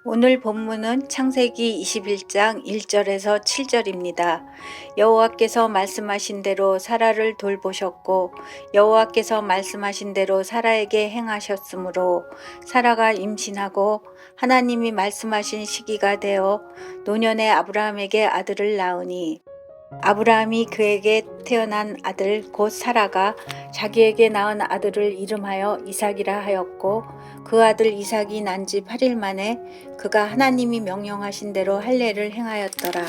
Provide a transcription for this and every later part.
오늘 본문은 창세기 21장 1절에서 7절입니다. 여호와께서 말씀하신 대로 사라를 돌보셨고 여호와께서 말씀하신 대로 사라에게 행하셨으므로 사라가 임신하고 하나님이 말씀하신 시기가 되어 노년에 아브라함에게 아들을 낳으니 아브라함이 그에게 태어난 아들 곧 사라가 자기에게 낳은 아들을 이름하여 이삭이라 하였고 그 아들 이삭이 난 지 8일 만에 그가 하나님이 명령하신 대로 할례를 행하였더라.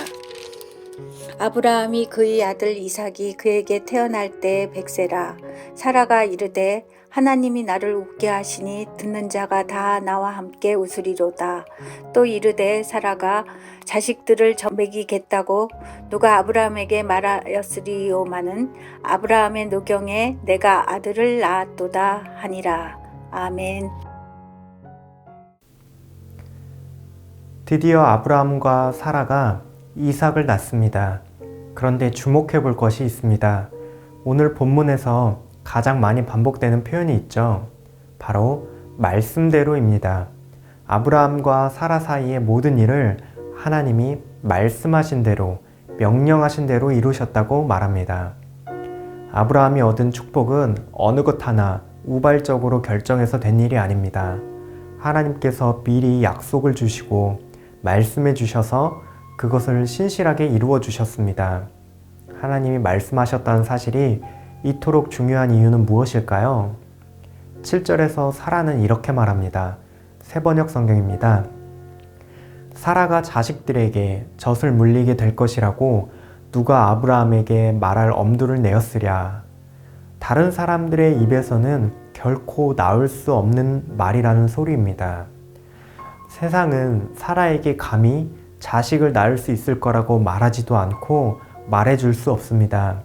아브라함이 그의 아들 이삭이 그에게 태어날 때에 100세라. 사라가 이르되 하나님이 나를 웃게 하시니 듣는 자가 다 나와 함께 웃으리로다. 또 이르되 사라가 자식들을 먹이겠다고 누가 아브라함에게 말하였으리요마는 아브라함의 노경에 내가 아들을 낳았도다 하니라. 아멘. 드디어 아브라함과 사라가 이삭을 낳습니다. 그런데 주목해 볼 것이 있습니다. 오늘 본문에서 가장 많이 반복되는 표현이 있죠. 바로 말씀대로입니다. 아브라함과 사라 사이의 모든 일을 하나님이 말씀하신 대로, 명령하신 대로 이루셨다고 말합니다. 아브라함이 얻은 축복은 어느 것 하나 우발적으로 결정해서 된 일이 아닙니다. 하나님께서 미리 약속을 주시고 말씀해 주셔서 그것을 신실하게 이루어 주셨습니다. 하나님이 말씀하셨다는 사실이 이토록 중요한 이유는 무엇일까요? 7절에서 사라는 이렇게 말합니다. 새번역 성경입니다. 사라가 자식들에게 젖을 물리게 될 것이라고 누가 아브라함에게 말할 엄두를 내었으랴. 다른 사람들의 입에서는 결코 나올 수 없는 말이라는 소리입니다. 세상은 사라에게 감히 자식을 낳을 수 있을 거라고 말하지도 않고 말해줄 수 없습니다.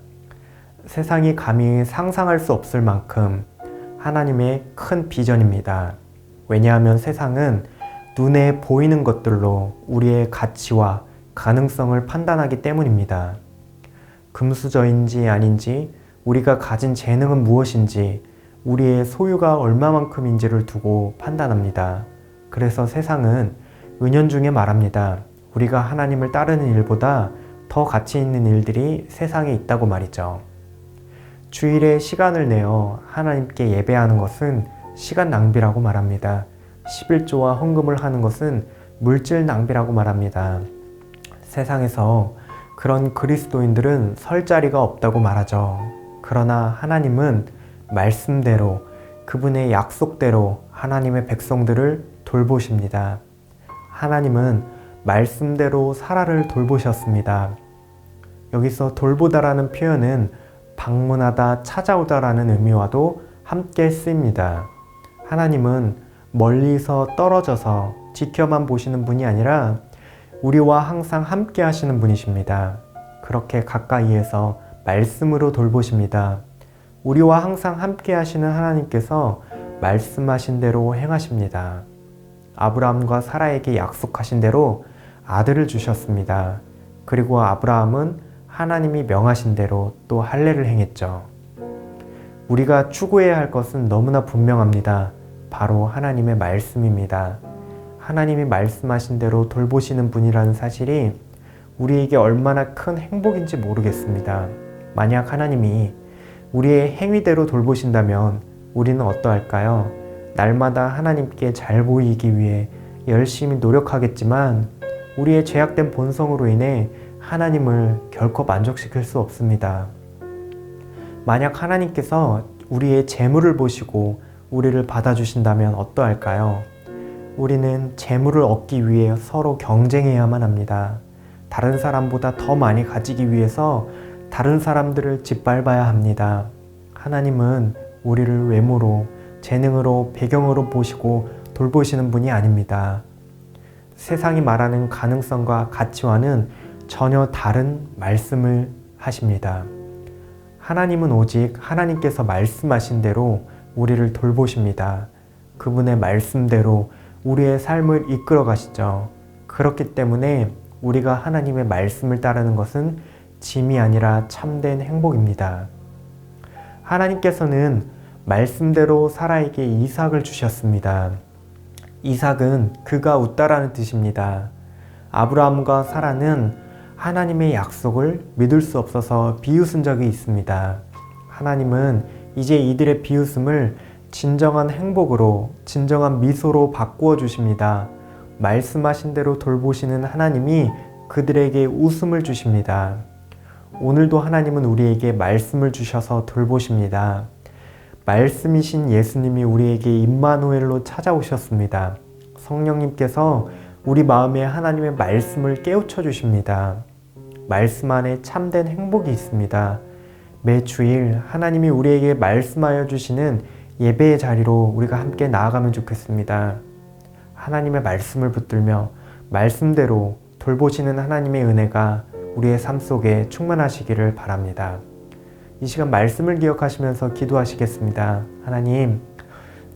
세상이 감히 상상할 수 없을 만큼 하나님의 큰 비전입니다. 왜냐하면 세상은 눈에 보이는 것들로 우리의 가치와 가능성을 판단하기 때문입니다. 금수저인지 아닌지, 우리가 가진 재능은 무엇인지, 우리의 소유가 얼마만큼인지를 두고 판단합니다. 그래서 세상은 은연중에 말합니다. 우리가 하나님을 따르는 일보다 더 가치 있는 일들이 세상에 있다고 말이죠. 주일에 시간을 내어 하나님께 예배하는 것은 시간 낭비라고 말합니다. 11조와 헌금을 하는 것은 물질 낭비라고 말합니다. 세상에서 그런 그리스도인들은 설 자리가 없다고 말하죠. 그러나 하나님은 말씀대로, 그분의 약속대로 하나님의 백성들을 돌보십니다. 하나님은 말씀대로 사라를 돌보셨습니다. 여기서 돌보다라는 표현은 방문하다, 찾아오다라는 의미와도 함께 쓰입니다. 하나님은 멀리서 떨어져서 지켜만 보시는 분이 아니라 우리와 항상 함께 하시는 분이십니다. 그렇게 가까이에서 말씀으로 돌보십니다. 우리와 항상 함께 하시는 하나님께서 말씀하신 대로 행하십니다. 아브라함과 사라에게 약속하신 대로 아들을 주셨습니다. 그리고 아브라함은 하나님이 명하신 대로 또 할례를 행했죠. 우리가 추구해야 할 것은 너무나 분명합니다. 바로 하나님의 말씀입니다. 하나님이 말씀하신 대로 돌보시는 분이라는 사실이 우리에게 얼마나 큰 행복인지 모르겠습니다. 만약 하나님이 우리의 행위대로 돌보신다면 우리는 어떠할까요? 날마다 하나님께 잘 보이기 위해 열심히 노력하겠지만 우리의 죄악된 본성으로 인해 하나님을 결코 만족시킬 수 없습니다. 만약 하나님께서 우리의 재물을 보시고 우리를 받아주신다면 어떠할까요? 우리는 재물을 얻기 위해 서로 경쟁해야만 합니다. 다른 사람보다 더 많이 가지기 위해서 다른 사람들을 짓밟아야 합니다. 하나님은 우리를 외모로, 재능으로, 배경으로 보시고 돌보시는 분이 아닙니다. 세상이 말하는 가능성과 가치와는 전혀 다른 말씀을 하십니다. 하나님은 오직 하나님께서 말씀하신 대로 우리를 돌보십니다. 그분의 말씀대로 우리의 삶을 이끌어 가시죠. 그렇기 때문에 우리가 하나님의 말씀을 따르는 것은 짐이 아니라 참된 행복입니다. 하나님께서는 말씀대로 사라에게 이삭을 주셨습니다. 이삭은 그가 웃다라는 뜻입니다. 아브라함과 사라는 하나님의 약속을 믿을 수 없어서 비웃은 적이 있습니다. 하나님은 이제 이들의 비웃음을 진정한 행복으로, 진정한 미소로 바꾸어 주십니다. 말씀하신 대로 돌보시는 하나님이 그들에게 웃음을 주십니다. 오늘도 하나님은 우리에게 말씀을 주셔서 돌보십니다. 말씀이신 예수님이 우리에게 임마누엘로 찾아오셨습니다. 성령님께서 우리 마음에 하나님의 말씀을 깨우쳐 주십니다. 말씀 안에 참된 행복이 있습니다. 매 주일 하나님이 우리에게 말씀하여 주시는 예배의 자리로 우리가 함께 나아가면 좋겠습니다. 하나님의 말씀을 붙들며 말씀대로 돌보시는 하나님의 은혜가 우리의 삶 속에 충만하시기를 바랍니다. 이 시간 말씀을 기억하시면서 기도하시겠습니다. 하나님,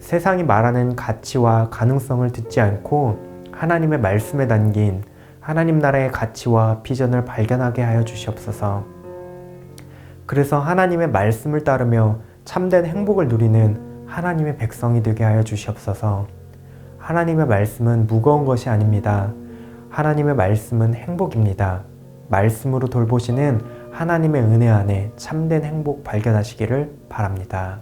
세상이 말하는 가치와 가능성을 듣지 않고 하나님의 말씀에 담긴 하나님 나라의 가치와 비전을 발견하게 하여 주시옵소서. 그래서 하나님의 말씀을 따르며 참된 행복을 누리는 하나님의 백성이 되게 하여 주시옵소서. 하나님의 말씀은 무거운 것이 아닙니다. 하나님의 말씀은 행복입니다. 말씀으로 돌보시는 하나님의 은혜 안에 참된 행복 발견하시기를 바랍니다.